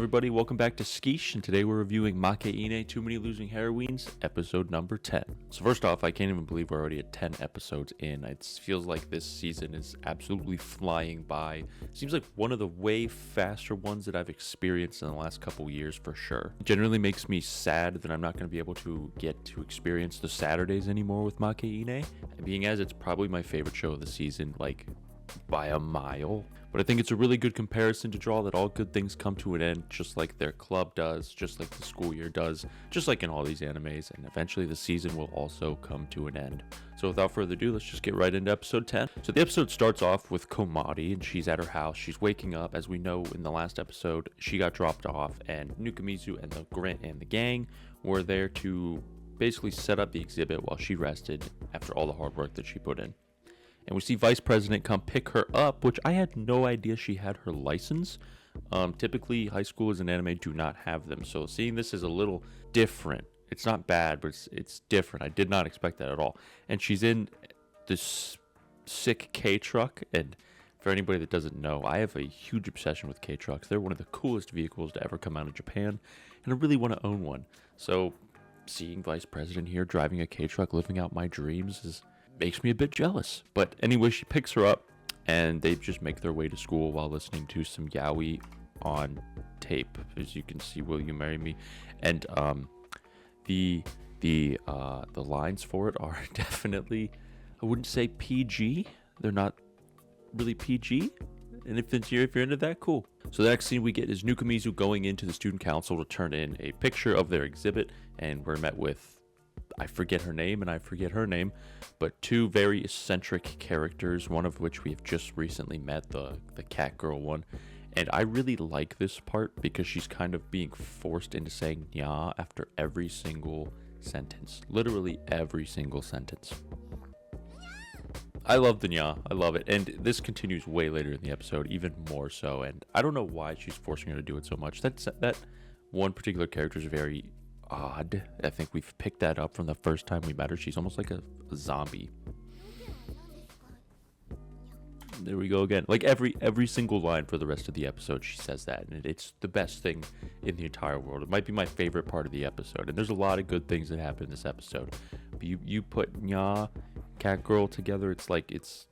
everybody, welcome back to Skish, and today we're reviewing Makeine, Too Many Losing Heroines, episode number 10. So first off, I can't even believe we're already at 10 episodes in. It feels like this season is absolutely flying by. It seems like one of the way faster ones that I've experienced in the last couple years for sure. It generally makes me sad that I'm not going to be able to get to experience the Saturdays anymore with Makeine, being as it's probably my favorite show of the season, like by a mile. But I think it's a really good comparison to draw that all good things come to an end, just like their club does, just like the school year does, just like in all these animes, and eventually the season will also come to an end. So without further ado, let's just get right into episode 10. So the episode starts off with Komari, and she's at her house. She's waking up. As we know in the last episode, she got dropped off, and Nukamizu and the gang were there to basically set up the exhibit while she rested after all the hard work that she put in. And we see Vice President come pick her up, which I had no idea she had her license. Typically, high schoolers in anime do not have them. So seeing this is a little different. It's not bad, but it's different. I did not expect that at all. And she's in this sick K truck. And for anybody that doesn't know, I have a huge obsession with K trucks. They're one of the coolest vehicles to ever come out of Japan. And I really want to own one. So seeing Vice President here driving a K truck, living out my dreams makes me a bit jealous. But anyway, she picks her up and they just make their way to school while listening to some yaoi on tape. As you can see, Will You Marry Me? And the lines for it are definitely, I wouldn't say PG. They're not really PG. And if you're into that, cool. So the next scene we get is Nukamizu going into the student council to turn in a picture of their exhibit, and we're met with, I forget her name, but two very eccentric characters, one of which we have just recently met, the cat girl one. And I really like this part because she's kind of being forced into saying nya after every single sentence. Literally every single sentence. I love the nya. I love it. And this continues way later in the episode, even more so. And I don't know why she's forcing her to do it so much. That one particular character is very odd. I think we've picked that up from the first time we met her. She's almost like a zombie. There we go again. Like every single line for the rest of the episode, she says that, and it's the best thing in the entire world. It might be my favorite part of the episode, and there's a lot of good things that happen in this episode. But you put nya, cat girl together, it's like it's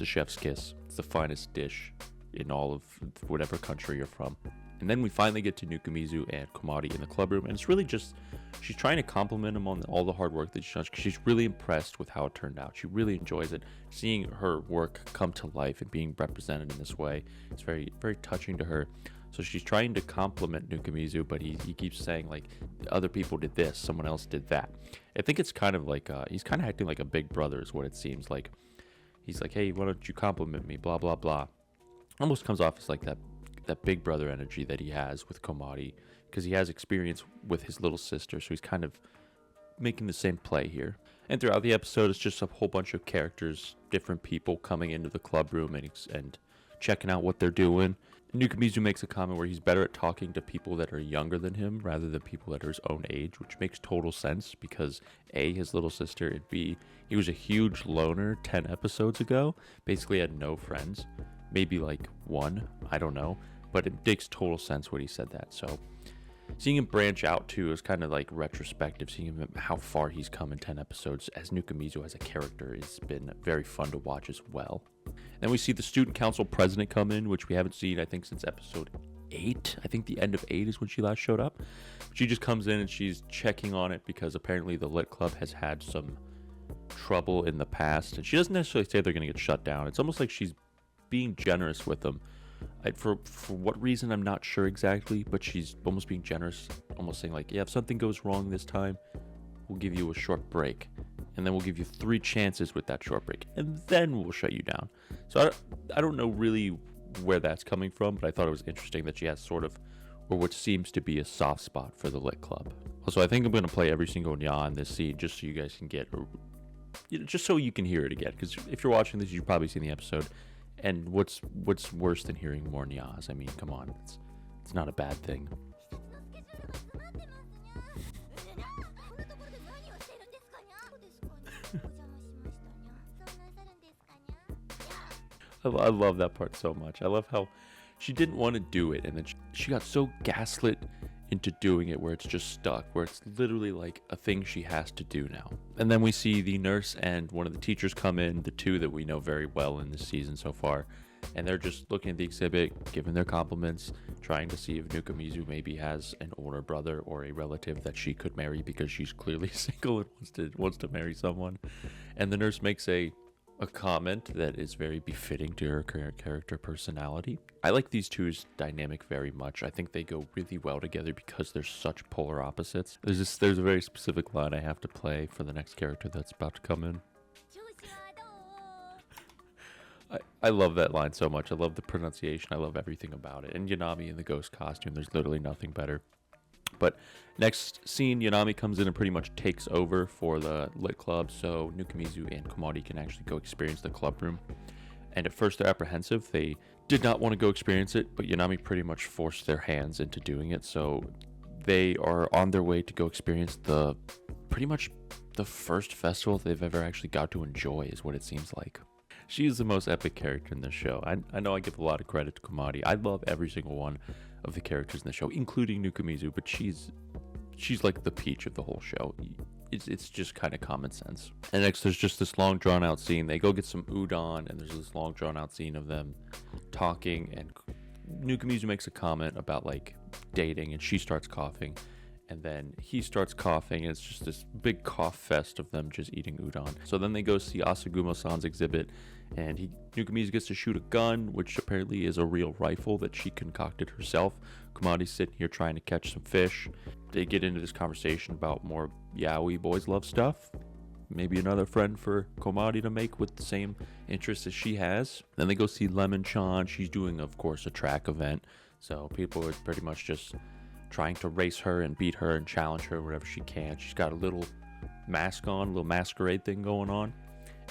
a chef's kiss. It's the finest dish in all of whatever country you're from. And then we finally get to Nukamizu and Komari in the club room, and it's really just, she's trying to compliment him on all the hard work that she's done, because she's really impressed with how it turned out. She really enjoys it. Seeing her work come to life and being represented in this way, it's very, very touching to her. So she's trying to compliment Nukamizu, but he keeps saying, like, other people did this, someone else did that. I think it's kind of like, he's kind of acting like a big brother is what it seems like. He's like, hey, why don't you compliment me, blah, blah, blah. Almost comes off as like that big brother energy that he has with Komari, because he has experience with his little sister, so he's kind of making the same play here. And throughout the episode, it's just a whole bunch of characters, different people coming into the club room and checking out what they're doing. Nukamizu makes a comment where he's better at talking to people that are younger than him rather than people that are his own age, which makes total sense because A, his little sister, and B, he was a huge loner 10 episodes ago, basically had no friends, maybe like one, I don't know. But it makes total sense when he said that. So seeing him branch out too is kind of like retrospective, seeing him how far he's come in 10 episodes as Nukamizu as a character has been very fun to watch as well. Then we see the student council president come in, which we haven't seen, I think, since episode 8. I think the end of 8 is when she last showed up. She just comes in and she's checking on it because apparently the Lit Club has had some trouble in the past. And she doesn't necessarily say they're going to get shut down. It's almost like she's being generous with them. For what reason, I'm not sure exactly, but she's almost being generous, almost saying like, yeah, if something goes wrong this time, we'll give you a short break, and then we'll give you 3 chances with that short break, and then we'll shut you down. So I don't know really where that's coming from, but I thought it was interesting that she has sort of, or what seems to be a soft spot for the Lit Club. Also, I think I'm going to play every single nya in this scene just so you guys can get, just so you can hear it again, because if you're watching this, you've probably seen the episode. And what's worse than hearing more nyas? I mean, come on, it's not a bad thing. I love that part so much. I love how she didn't want to do it, and then she got so gaslit into doing it where it's just stuck, where it's literally like a thing she has to do now. And then we see the nurse and one of the teachers come in, the two that we know very well in this season so far, and they're just looking at the exhibit, giving their compliments, trying to see if Nukamizu maybe has an older brother or a relative that she could marry, because she's clearly single and wants to marry someone. And the nurse makes a comment that is very befitting to her character personality. I like these two's dynamic very much. I think they go really well together because they're such polar opposites. There's a very specific line I have to play for the next character that's about to come in. I love that line so much. I love the pronunciation. I love everything about it. And Yanami in the ghost costume, there's literally nothing better. But next scene, Yanami comes in and pretty much takes over for the lit club, so Nukamizu and Komari can actually go experience the club room. And at first they're apprehensive. They did not want to go experience it, but Yanami pretty much forced their hands into doing it. So they are on their way to go experience pretty much the first festival they've ever actually got to enjoy, is what it seems like. She is the most epic character in this show. I know I give a lot of credit to Komari. I love every single one of the characters in the show, including Nukamizu, but she's like the peach of the whole show. It's just kind of common sense. And next there's just this long drawn out scene. They go get some udon, and there's this long drawn out scene of them talking, and Nukamizu makes a comment about like dating, and she starts coughing, and then he starts coughing, and it's just this big cough fest of them just eating udon. So then they go see Asagumo-san's exhibit, and Nukamizu gets to shoot a gun, which apparently is a real rifle that she concocted herself. Komari's sitting here trying to catch some fish. They get into this conversation about more yaoi boys love stuff. Maybe another friend for Komari to make with the same interests as she has. Then they go see Lemon-chan. She's doing, of course, a track event. So people are pretty much just trying to race her and beat her and challenge her wherever she can. She's got a little mask on, a little masquerade thing going on.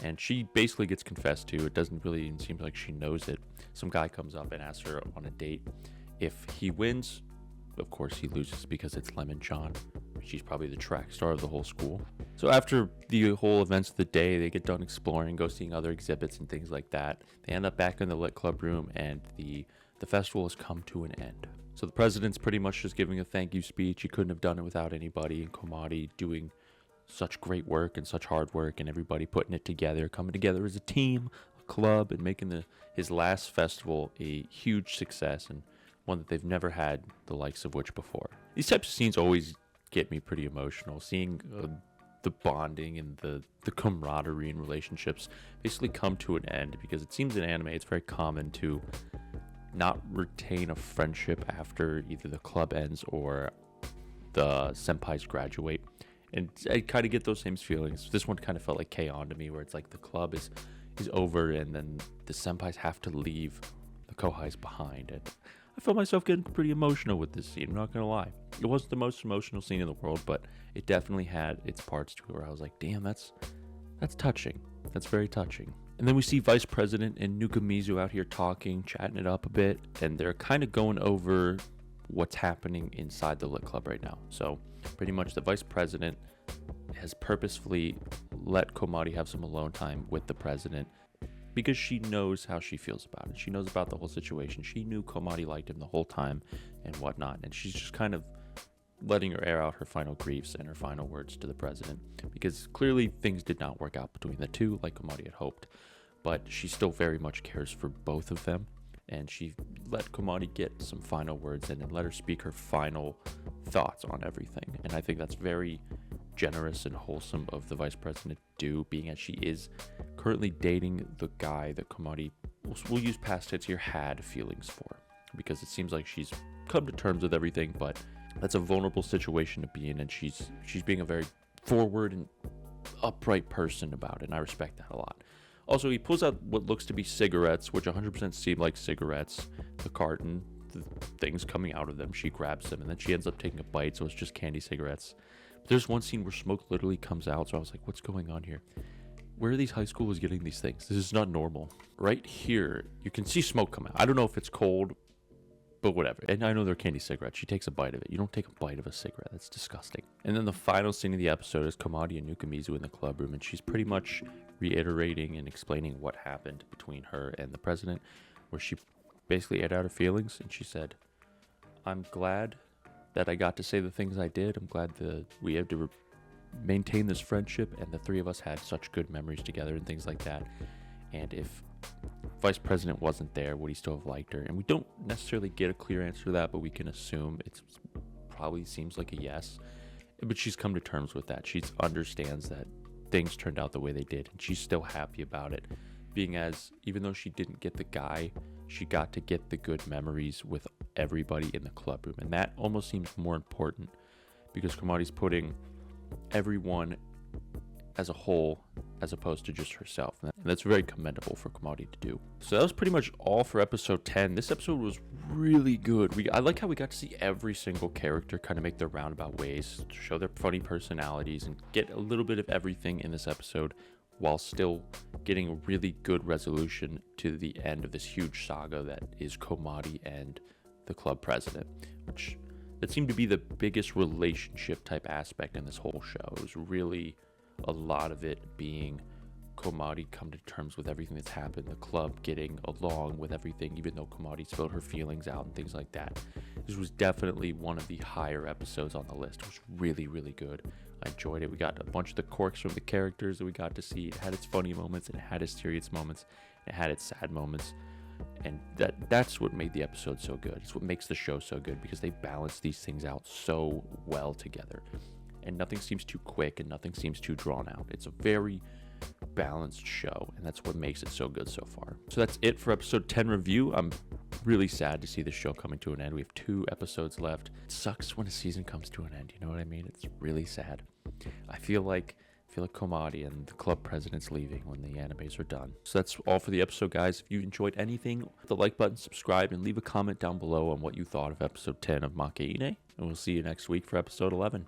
And she basically gets confessed to. It doesn't really even seem like she knows it. Some guy comes up and asks her on a date. If he wins, of course he loses because it's Lemon-chan. She's probably the track star of the whole school. So after the whole events of the day, they get done exploring, go seeing other exhibits and things like that. They end up back in the lit club room, and the festival has come to an end. So the president's pretty much just giving a thank you speech. He couldn't have done it without anybody, and Komari doing such great work and such hard work, and everybody putting it together, coming together as a team, a club, and making his last festival a huge success, and one that they've never had the likes of which before. These types of scenes always get me pretty emotional, seeing the bonding and the camaraderie and relationships basically come to an end, because it seems in anime it's very common to not retain a friendship after either the club ends or the senpais graduate. And I kind of get those same feelings. This one kind of felt like K-On! To me, where it's like the club is over, and then the senpais have to leave the kohais behind. And I felt myself getting pretty emotional with this scene, I'm not going to lie. It wasn't the most emotional scene in the world, but it definitely had its parts to it where I was like, damn, that's touching. That's very touching. And then we see Vice President and Nukamizu out here talking, chatting it up a bit, and they're kind of going over what's happening inside the lit club right now. So pretty much the Vice President has purposefully let Komari have some alone time with the President, because she knows how she feels about it. She knows about the whole situation. She knew Komari liked him the whole time and whatnot, and she's just kind of letting her air out her final griefs and her final words to the President, because clearly things did not work out between the two like Komari had hoped, but she still very much cares for both of them, and she let Komari get some final words in and let her speak her final thoughts on everything. And I think that's very generous and wholesome of the Vice President to do, being as she is currently dating the guy that Komari, we'll use past tense here, had feelings for, because it seems like she's come to terms with everything, but that's a vulnerable situation to be in, and she's being a very forward and upright person about it, and I respect that a lot. Also, he pulls out what looks to be cigarettes, which 100% seem like cigarettes. The carton, the things coming out of them, she grabs them, and then she ends up taking a bite, so it's just candy cigarettes. But there's one scene where smoke literally comes out, so I was like, what's going on here? Where are these high schoolers getting these things? This is not normal. Right here, you can see smoke come out. I don't know if it's cold, but whatever. And I know they're candy cigarettes. She takes a bite of it. You don't take a bite of a cigarette. That's disgusting. And then the final scene of the episode is Komari and Nukamizu in the club room, and she's pretty much reiterating and explaining what happened between her and the President, where she basically aired out her feelings, and she said, I'm glad that I got to say the things I did. I'm glad that we had to maintain this friendship, and the three of us had such good memories together and things like that. And if Vice President wasn't there, would he still have liked her? And we don't necessarily get a clear answer to that, but we can assume it probably seems like a yes. But she's come to terms with that. She understands that things turned out the way they did, and she's still happy about it. Being as, even though she didn't get the guy, she got to get the good memories with everybody in the club room. And that almost seems more important because Komadi's putting everyone as a whole as opposed to just herself. And that's very commendable for Komadi to do. So that was pretty much all for episode 10. This episode was really good. I like how we got to see every single character kind of make their roundabout ways, to show their funny personalities, and get a little bit of everything in this episode while still getting a really good resolution to the end of this huge saga that is Komadi and the club president, which that seemed to be the biggest relationship type aspect in this whole show. It was really a lot of it being Komadi come to terms with everything that's happened, the club getting along with everything, even though Komadi spilled her feelings out and things like that. This was definitely one of the higher episodes on the list. It was really, really good. I enjoyed it. We got a bunch of the quirks from the characters that we got to see. It had its funny moments, and it had its serious moments, and it had its sad moments. And that's what made the episode so good. It's what makes the show so good, because they balance these things out so well together. And nothing seems too quick, and nothing seems too drawn out. It's a very balanced show, and that's what makes it so good so far. So that's it for episode 10 review. I'm really sad to see the show coming to an end. We have 2 episodes left. It sucks when a season comes to an end, you know what I mean? It's really sad. I feel like Komadi and the club president's leaving when the animes are done. So that's all for the episode, guys. If you enjoyed anything, hit the like button, subscribe, and leave a comment down below on what you thought of episode 10 of Makeine. And we'll see you next week for episode 11.